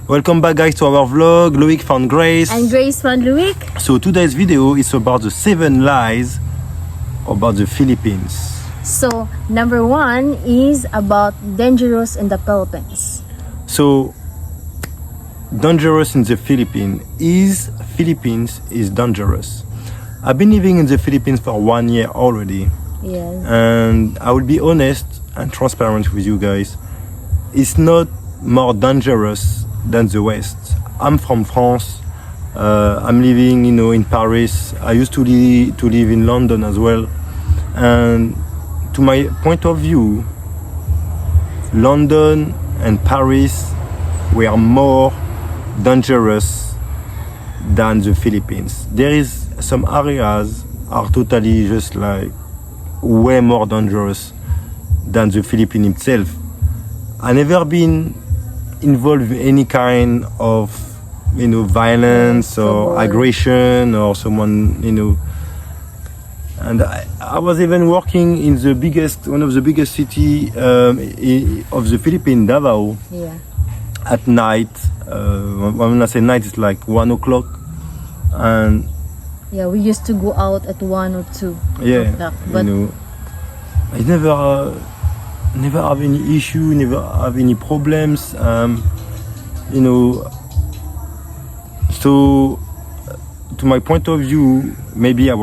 Welcome back, guys, to our vlog. Loïc found Grace. And Grace found Loïc. So today's video is about the 7 lies about the Philippines. So number 1 is about dangerous in the Philippines. So dangerous in the Philippines is dangerous. I've been living in the Philippines for 1 year already. Yes. And I will be honest and transparent with you guys. It's not more dangerous than the West. I'm from France. I'm living, in Paris. I used to live in London as well. And to my point of view, London and Paris were more dangerous than the Philippines. There is some areas are totally just like way more dangerous than the Philippines itself. I never been involved in any kind of violence or aggression or someone and I was even working in one of the biggest city of the Philippines, Davao. Yeah. At night, when I say night, it's like 1 o'clock, and Yeah, we used to go out at 1 or 2 yeah, o'clock, but I never have any issue, never have any problems. So to my point of view, maybe I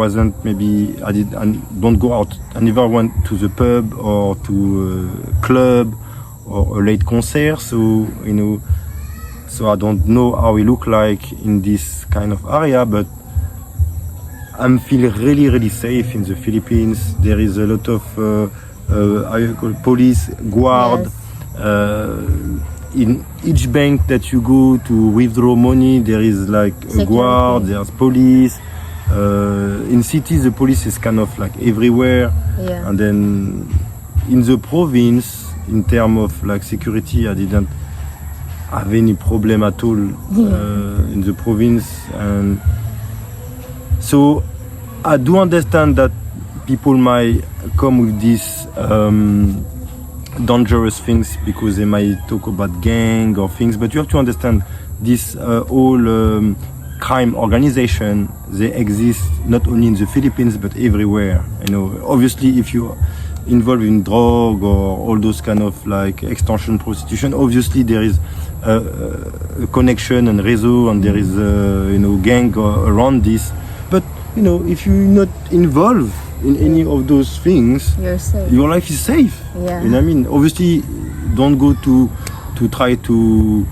don't go out. I never went to the pub or to a club or a late concert. So so I don't know how it look like in this kind of area, but I'm feel really safe in the Philippines. There is a lot of police guard. yes. In each bank that you go to withdraw money, there is like a guard, there's police. In cities, the police is kind of like everywhere. Yeah. And then in the province, in terms of like security, I didn't have any problem at all in the province. And so I do understand that people might come with this dangerous things because they might talk about gang or things, but you have to understand this whole crime organization, they exist not only in the Philippines but everywhere. Obviously if you're involved in drug or all those kind of like extortion, prostitution, obviously there is a connection and réseau, and there is gang around this. But if you're not involved in any of those things, You're safe. your life is safe. Yeah. You know what I mean? Obviously, don't go to try to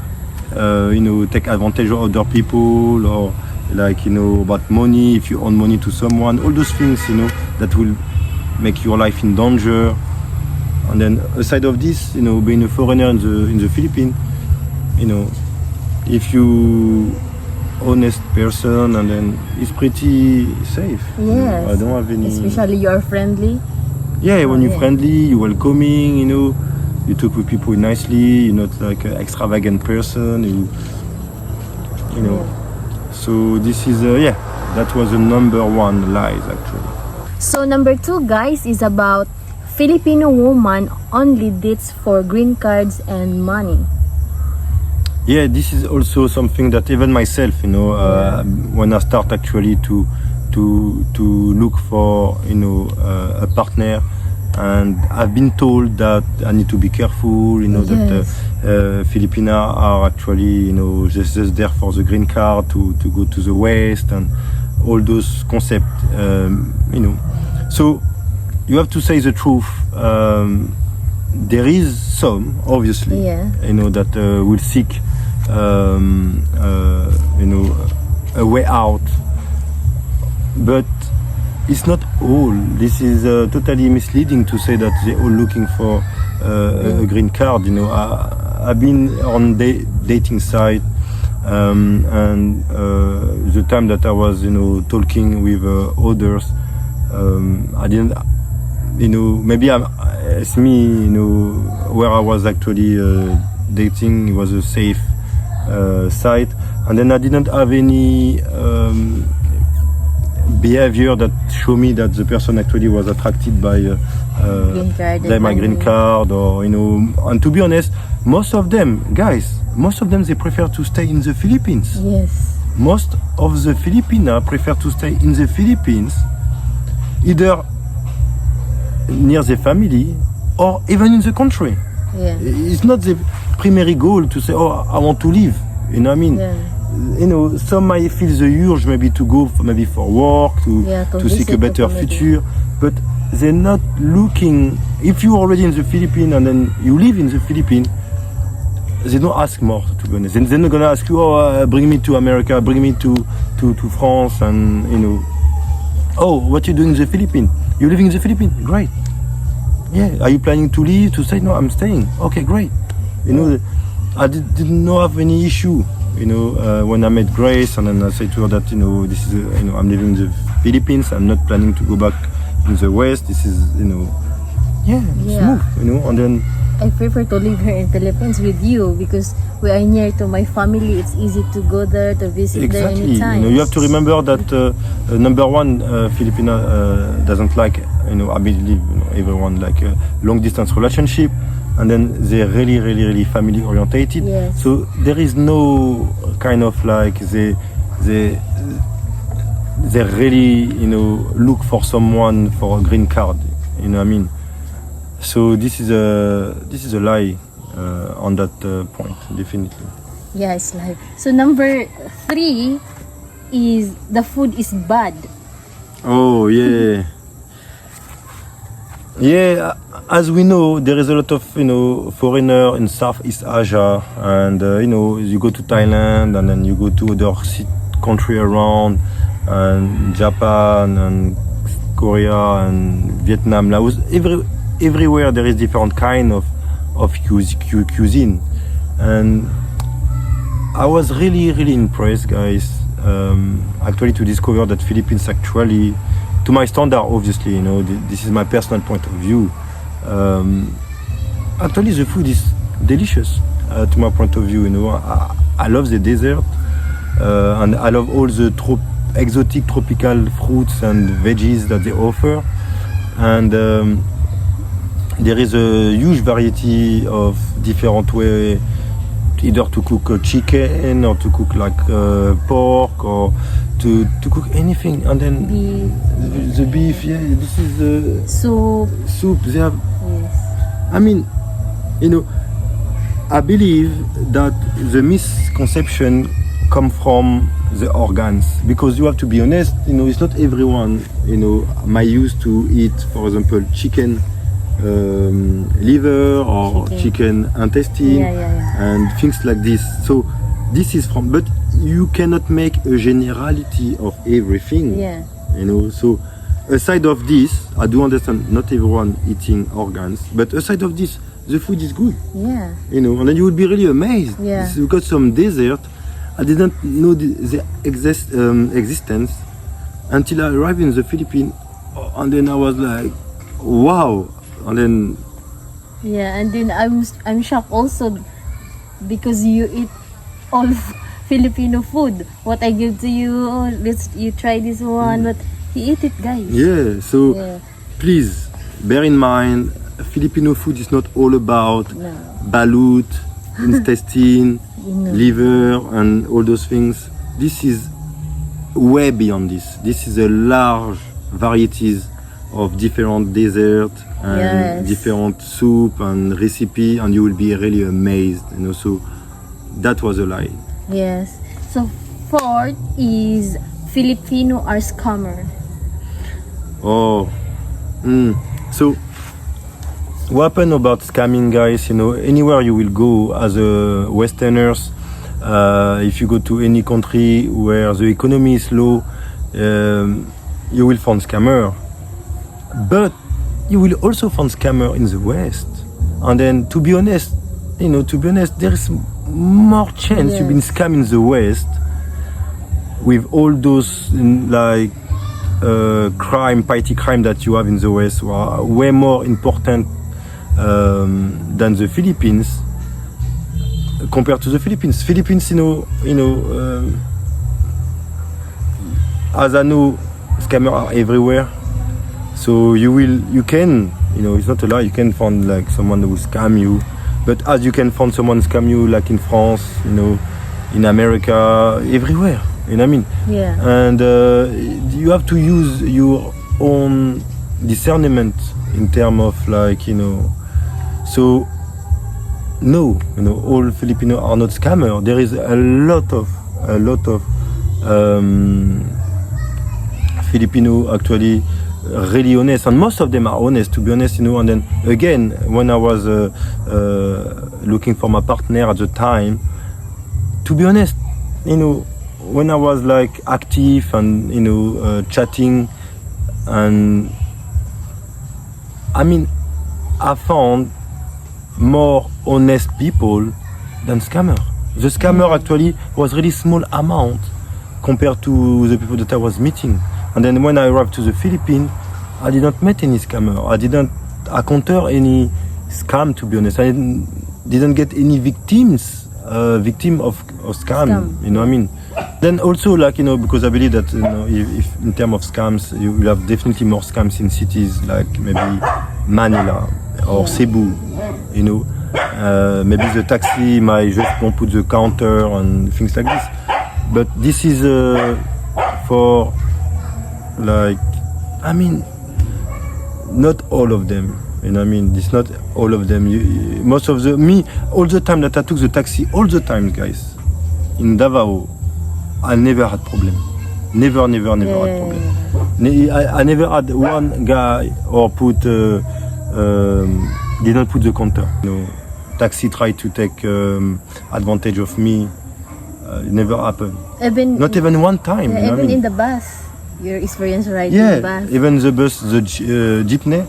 take advantage of other people, or like about money. If you owe money to someone, all those things that will make your life in danger. And then aside of this, being a foreigner in the Philippines, if you honest person, and then it's pretty safe. Yes. I don't have any. Especially you're friendly. Yeah, when you're friendly, you're welcoming. You talk with people nicely. You're not like an extravagant person. So this is that was the number 1 lies actually. So number 2, guys, is about Filipino woman only dates for green cards and money. Yeah, this is also something that even myself, when I start actually to look for a partner, and I've been told that I need to be careful, that Filipina are actually just there for the green card to go to the West, and all those concepts, So you have to say the truth. There is some, obviously, that will seek a way out, but it's not all. This is totally misleading to say that they're all looking for a green card. I've been on dating site, and the time that I was talking with others, I didn't maybe it's me where I was actually dating, it was a safe site, and then I didn't have any behavior that show me that the person actually was attracted by my green card, or and to be honest, most of them guys most of them, they prefer to stay in the Philippines. Yes. Most of the Filipina prefer to stay in the Philippines, either near their family or even in the country. Yeah. It's not the primary goal to say, oh, I want to leave. You know what I mean? Yeah. You know, some might feel the urge maybe to go maybe for work, to seek a better future, but they're not looking. If you're already in the Philippines and then you live in the Philippines, they don't ask more, to be honest. They're not gonna ask you, oh, bring me to America, bring me to France, and you know, oh, what you doing in the Philippines? You living in the Philippines? Great. Yeah. Are you planning to leave? To say no, I'm staying. Okay, great. You know, I didn't have any issue. You know, when I met Grace, and then I said to her that, you know, this is, you know, I'm living in the Philippines. I'm not planning to go back in the West. This is, you know, smooth. You know, and then I prefer to live here in Philippines with you because we are near to my family. It's easy to go there, to visit there anytime. You know, you have to remember that number one, Filipina doesn't like, you know, I believe, you know, everyone like a long distance relationship, and then they're really family orientated. Yes. So there is no kind of like they really, you know, look for someone for a green card. You know what I mean? So this is a lie on that point, definitely. Yeah, it's like so. Number 3 is the food is bad. Oh yeah, yeah. As we know, there is a lot of, you know, foreigner in Southeast Asia, and you know, you go to Thailand, and then you go to other country around, and Japan, and Korea, and Vietnam, Laos, everywhere there is different kind of cuisine, and I was really impressed, guys, actually to discover that Philippines actually, to my standard, obviously, you know, this is my personal point of view, actually the food is delicious, to my point of view. You know, I love the desert, and I love all the exotic tropical fruits and veggies that they offer, and there is a huge variety of different way, either to cook chicken or to cook like pork, or to cook anything, and then the beef. Yeah, this is the soup. They have. Yes. I mean, you know, I believe that the misconception come from the organs, because you have to be honest. You know, it's not everyone, you know, might used to eat, for example, chicken liver or chicken intestine and things like this. So this is from, but you cannot make a generality of everything. Yeah. You know, so aside of this, I do understand not everyone eating organs, but aside of this, the food is good. Yeah. You know, and then you would be really amazed. Yeah. We got some dessert. I didn't know the existence until I arrived in the Philippines, and then I was like, wow. And then and then I'm shocked also because you eat all Filipino food. What I give to you, you try this one, but he eat it, guys. Yeah, so please bear in mind, Filipino food is not all about balut, intestine, liver, and all those things. This is way beyond this. This is a large varieties of different dessert and different soup and recipe, and you will be really amazed. You know, so that was a lie. Yes. So 4th is Filipino are scammer. Oh, so what happened about scamming, guys? You know, anywhere you will go as a Westerners, if you go to any country where the economy is low, you will find scammer. But you will also find scammer in the West. And then, to be honest, there is more chance you've been scammed in the West with all those like petty crime that you have in the West, who are way more important than the Philippines compared to the Philippines. Philippines, as I know, scammers are everywhere. So you can, it's not a lie, you can find like someone who will scam you But as you can find someone scam you, like in France, in America, everywhere. You know what I mean? Yeah. And you have to use your own discernment in terms of like, so no, all Filipino are not scammers. There is a lot of Filipino actually really honest, and most of them are honest, to be honest, and then again, when I was looking for my partner at the time, to be honest, when I was like active and chatting, and I mean, I found more honest people than scammer. The scammer actually was really small amount compared to the people that I was meeting. And then when I arrived to the Philippines, I did not meet any scammer. I didn't encounter any scam, to be honest. I didn't get any victim of scam. You know what I mean? Then also, like, because I believe that, if in terms of scams, you will have definitely more scams in cities like maybe Manila or Cebu, maybe the taxi might just won't put the counter and things like this. But this is for, like, I mean, not all of them. You know what I mean? It's not all of them. Most of all the time that I took the taxi, all the time, guys, in Davao, I never had problem. Never had problem. I never had one guy or didn't put the counter. Taxi tried to take advantage of me. It never happened. Not even one time. Yeah, even in the bus, your experience riding the bus. Even the bus, the jeepney,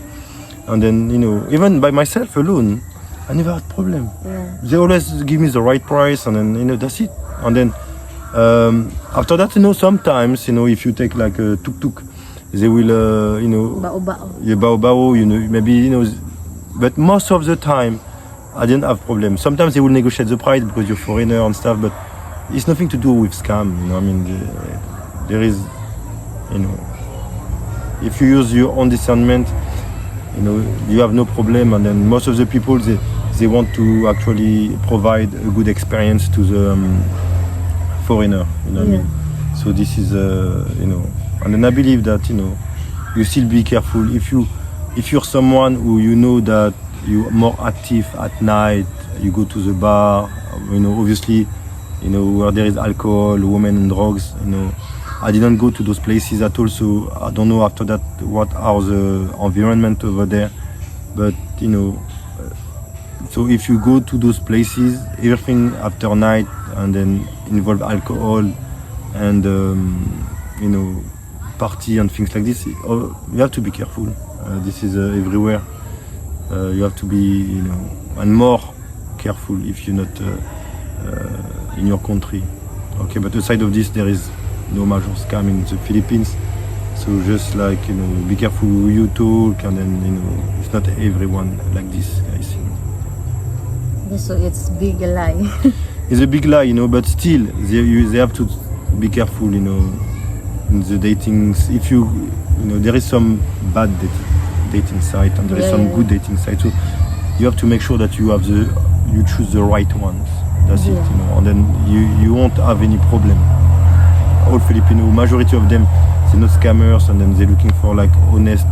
and then even by myself alone, I never had problem. Yeah. They always give me the right price, and then that's it. And then after that, sometimes if you take like a tuk-tuk, they will bao, maybe but most of the time I didn't have problem. Sometimes they will negotiate the price because you're foreigner and stuff, but it's nothing to do with scam. I mean, there is, if you use your own discernment, you have no problem. And then most of the people, they want to actually provide a good experience to the foreigner. What I mean? So this is, and then I believe that you still be careful if you're someone who that you're more active at night. You go to the bar, obviously, where there is alcohol, women and drugs. I didn't go to those places at all, so I don't know after that what are the environment over there. But so if you go to those places, everything after night and then involve alcohol and party and things like this, you have to be careful. This is everywhere. You have to be and more careful if you're not in your country. Okay, but aside of this, there is no major scam in the Philippines. So just like be careful who you talk, and then it's not everyone like this, guys. So it's big lie. It's a big lie, but still they have to be careful, in the datings. If there is some bad dating site and there is some good dating site, so you have to make sure that you choose the right ones. That's it, and then you won't have any problem. All Filipino, majority of them, they're not scammers, and then they're looking for like honest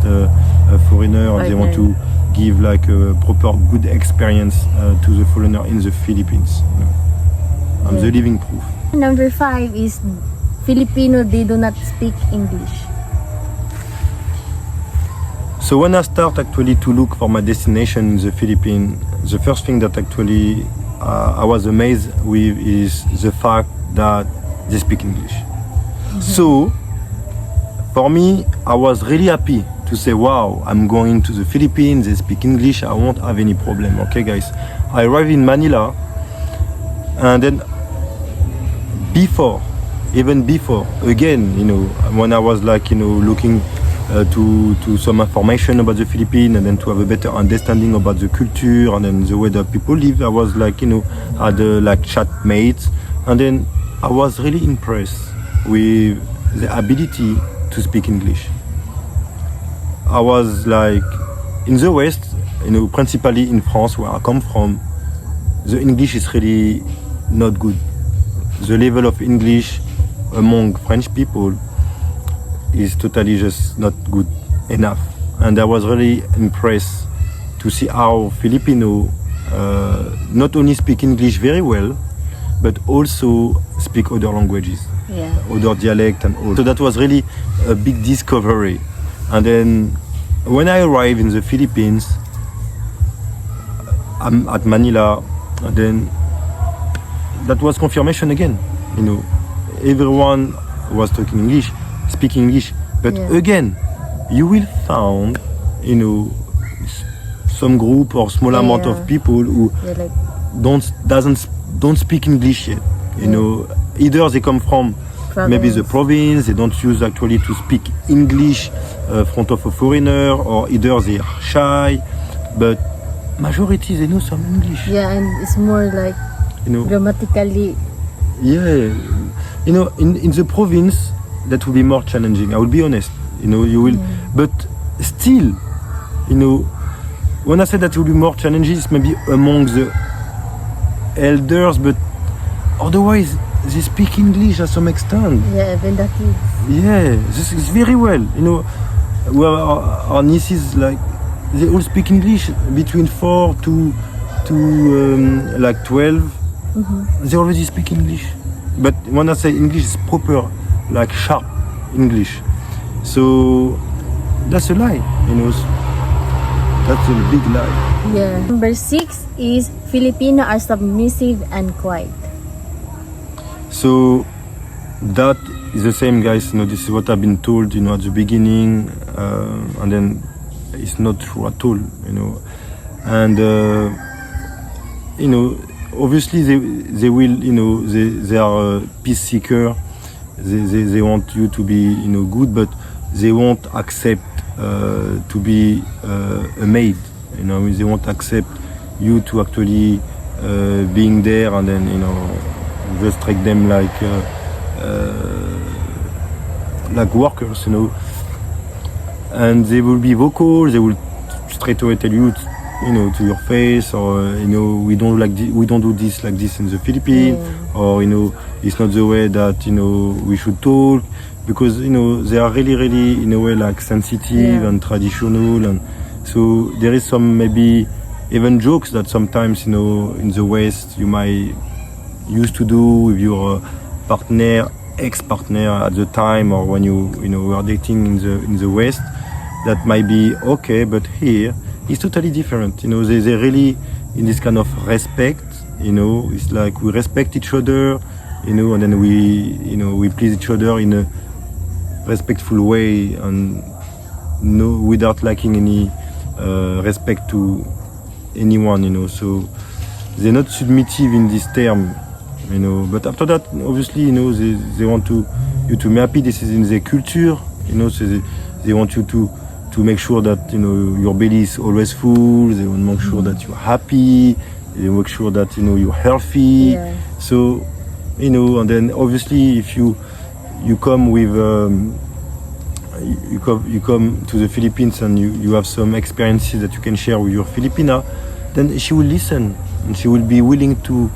foreigner, and they want to give like a proper good experience to the foreigner in the Philippines. I'm the living proof. Number 5 is Filipino, they do not speak English. So when I start actually to look for my destination in the Philippines, the first thing that actually I was amazed with is the fact that they speak English. So for me, I was really happy to say, wow, I'm going to the Philippines, they speak English, I won't have any problem. Okay, guys. I arrived in Manila, and then even before, again, when I was like, looking to some information about the Philippines, and then to have a better understanding about the culture and then the way that people live, I was like, had like chat mates, and then I was really impressed with the ability to speak English. I was like, in the West, principally in France, where I come from, the English is really not good. The level of English among French people is totally just not good enough. And I was really impressed to see how Filipino not only speak English very well, but also speak other languages, other dialect and all. So that was really a big discovery. And then when I arrived in the Philippines, I'm at Manila, and then that was confirmation again. You know, everyone was talking English, speaking English, but again, you will find, you know, some group or small amount of people who like don't speak English yet. You know, either they come from maybe the province, they don't use actually to speak English front of a foreigner, or either they are shy, but majority they know some English. Yeah, and it's more like, you know, grammatically. Yeah, you know, in the province that will be more challenging. I will be honest. You know, you will, but still, you know, when I say that it will be more challenging, it's maybe among the elders, but otherwise they speak English to some extent. Yeah, even the kids. Yeah, this is very well. You know, well, our nieces, like, they all speak English between 4 to like 12. They already speak English. But when I say English, it's proper, like sharp English. So that's a lie, you know. That's a big lie. Yeah. Number 6 is Filipino are submissive and quiet. So that is the same, guys. You know, this is what I've been told, you know, at the beginning, and then it's not true at all, you know. And you know, obviously they will, you know, they are a peace seeker. They want you to be, you know, good, but they won't accept to be a maid. You know, they won't accept you to actually being there, and then, you know, just treat them like workers, you know. And they will be vocal. They will straight away tell you, you know, to your face, or you know, we don't do this like this in the Philippines, or you know, it's not the way that, you know, we should talk, because, you know, they are really in a way like sensitive and traditional, and so there is some maybe even jokes that sometimes, you know, in the West you might used to do with your partner, ex-partner at the time, or when you know, were dating in the West, that might be okay, but here it's totally different. You know, they really in this kind of respect. You know, it's like we respect each other, you know, and then we please each other in a respectful way, and no, without lacking any respect to anyone, you know. So they're not submissive in this term, you know. But after that, obviously, you know, they want you to be happy. This is in their culture, you know. So they want you to make sure that, you know, your belly is always full. They want to make sure that you're happy. They make sure that, you know, you're healthy. Yeah. So, you know, and then obviously if you come with you come to the Philippines and you have some experiences that you can share with your Filipina, then she will listen and she will be willing to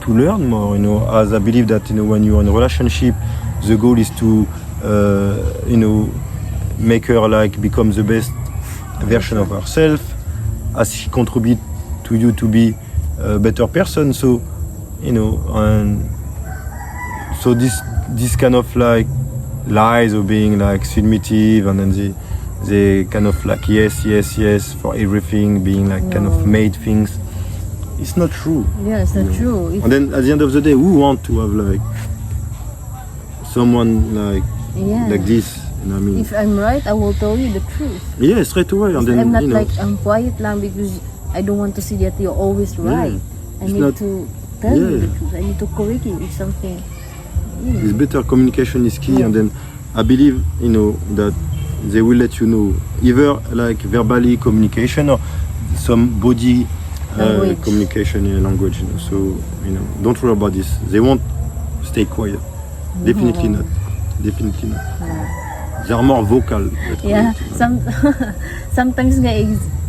learn more, you know. As I believe that, you know, when you're in a relationship, the goal is to you know, make her like become the best version of herself, as she contribute to you to be a better person. So, you know, and so this kind of like lies of being like submissive, and then they kind of like yes for everything, being like kind of made things. It's not true. Yeah, it's not true. And then at the end of the day, who want to have like someone like this? You know what I mean? If I'm right, I will tell you the truth. Yeah, straight away. And then, I'm not, you know, like, I'm quiet lang because I don't want to see that you're always right. I need to tell you the truth. I need to correct you if something. It's better. Communication is key, and then I believe, you know, that they will let you know, either like verbally communication or some body communication in language. You know, so, you know, don't worry about this. They won't stay quiet. Definitely not. Definitely not. They are more vocal. let's call Yeah, it, you know. sometimes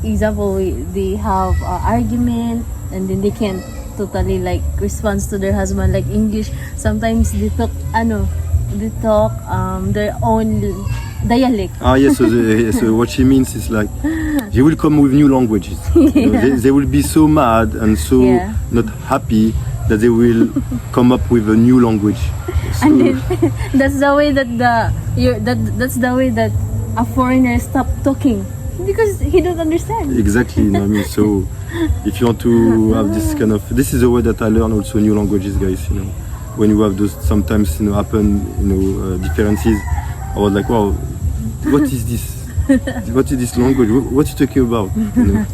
example they have argument and then they can't totally like response to their husband like English. Sometimes they talk their own dialect. Yes, so what she means is like, they will come with new languages. You know, they will be so mad and so Yeah. not happy that they will come up with a new language. So, And then that's the way that that's the way that a foreigner stop talking because he don't understand. exactly, you know what I mean? So if you want to have this kind of, this is the way that I learn also new languages, guys, you know. When you have those sometimes, you know, happen, you know, differences, I was like, wow, what is this? What is this language? What are you talking about? You know?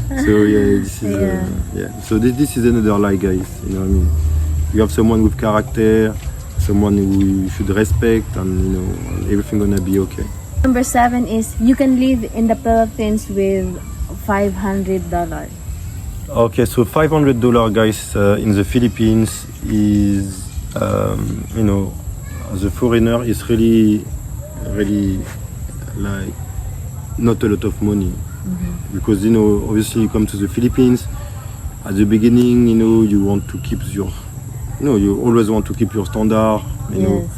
So yeah, this is So this is another lie, guys. You know what I mean? You have someone with character, someone who you should respect, and you know everything gonna be okay. Number 7 is you can live in the Philippines with $500. Okay, so $500, guys, in the Philippines is, you know, as a foreigner, is really like not a lot of money. Because, you know, obviously you come to the Philippines, at the beginning, you know, you want to keep your, you know, you always want to keep your standard, you know,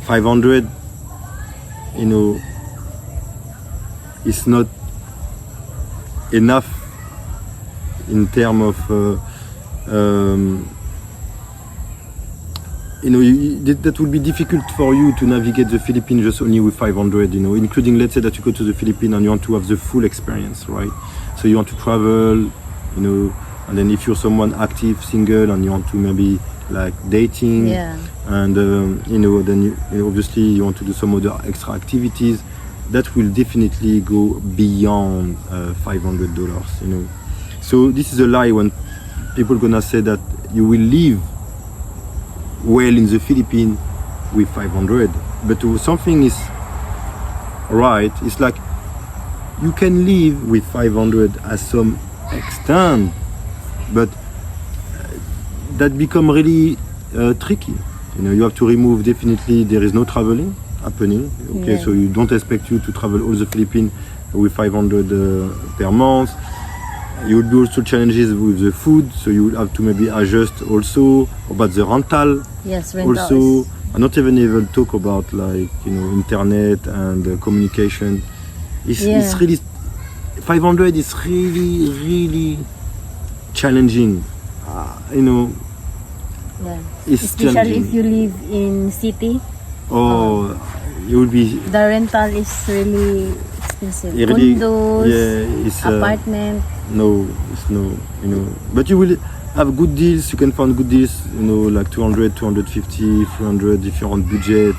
500, you know, it's not enough in terms of you know, that will be difficult for you to navigate the Philippines just only with 500, you know, including, let's say that you go to the Philippines and you want to have the full experience, right? So you want to travel, you know, and then if you're someone active, single, and you want to maybe like dating, and you know, then you know, obviously you want to do some other extra activities, that will definitely go beyond $500, you know. So this is a lie when people gonna say that you will live well in the Philippines with 500, but something is right. It's like you can live with 500 at some extent, but that become really tricky. You know, you have to remove, definitely there is no traveling happening. Okay, so you don't expect you to travel all the Philippines with 500 per month. You will be also challenges with the food, so you will have to maybe adjust also about the rental. Yes, rentals. Also, I not even talk about like, you know, internet and communication. It's really 500 is really challenging. You know, it's especially challenging. if you live in city. You will be. The rental is really expensive. Really, Condos, it's apartment. No, it's no, you know. But you will have good deals. You can find good deals, you know, like 200, 250, 300 if you're on budget.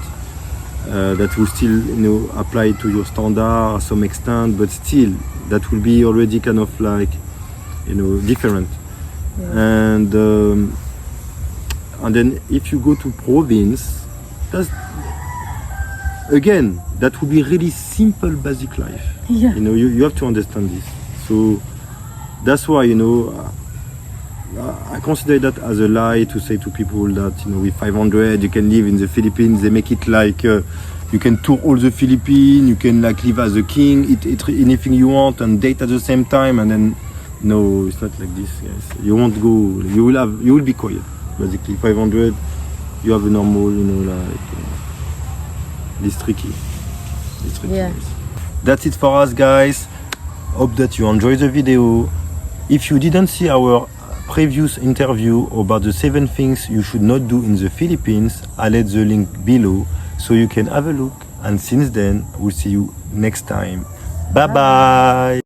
That will still, you know, apply to your standard to some extent, but still, that will be already kind of like, you know, different. And then if you go to province, that's again, that would be really simple, basic life. Yeah. You know, you have to understand this. So that's why, you know, I consider that as a lie to say to people that, you know, with 500 you can live in the Philippines. They make it like you can tour all the Philippines, you can like live as a king, eat anything you want and date at the same time, and then no, it's not like this, guys. You won't go. You will be quiet. Basically, 500, you have a normal, you know, like it's tricky. It's tricky. Yeah. Guys. That's it for us, guys. Hope that you enjoyed the video. If you didn't see our previous interview about the 7 things you should not do in the Philippines, I'll let the link below so you can have a look. And since then, we'll see you next time. Bye bye.